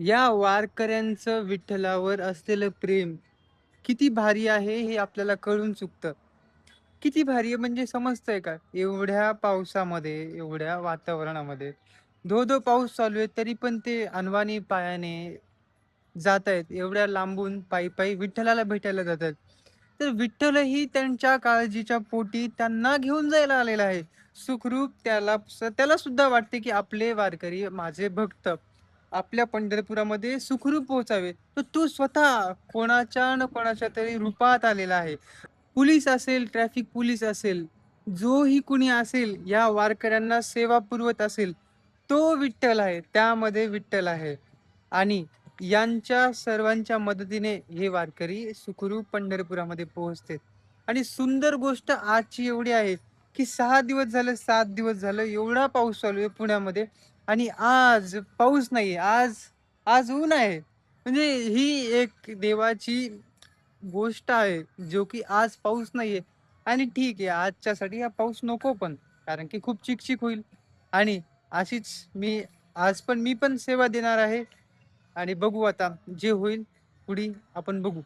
या वारकऱ्यांचं विठ्ठलावर असलेलं प्रेम किती भारी आहे हे आपल्याला कळून चुकतं. किती भारी आहे म्हणजे समजतंय का? एवढ्या पावसामध्ये, एवढ्या वातावरणामध्ये, धो-धो पाऊस चालू आहे तरी पण ते अनवाणी पायाने जातायत. एवढ्या लांबून पायी-पायी विठ्ठलाला भेटायला जातात. तर विठ्ठलही त्यांच्या काळजीच्या पोटी त्यांना घेऊन जायला आलेला आहे. सुखरूप त्याला सुद्धा वाटते, की आपले वारकरी, माझे भक्त आपल्या पंढरपुरामध्ये सुखरूप पोहोचावे. तर तो स्वतः कोणाच्या ना कोणाच्या तरी रूपात आलेला आहे. पोलीस असेल, ट्रॅफिक पोलीस असेल, जोही कुणी असेल, या वारकऱ्यांना सेवा पुरवत असेल, तो विठ्ठल आहे. त्यामध्ये विठ्ठल आहे. आणि यांच्या सर्वांच्या मदतीने हे वारकरी सुखरूप पंढरपुरामध्ये पोहोचतात. आणि सुंदर गोष्ट आजची एवढी आहे, की 6 दिवस झालं, 7 दिवस झालं एवढा पाऊस चालू आहे पुण्यामध्ये आणि आज पाऊस नाहीये. आज आज ऊन आहे. म्हणजे ही एक देवाची गोष्ट आहे, जो की आज पाऊस नाहीये आणि ठीक आहे आजच्यासाठी हा पाऊस नको पण. कारण की खूप चिकचिक होईल आणि अशीच मी पण सेवा देणार आहे आणि बघू आता जे होईल पुढे आपण बघू.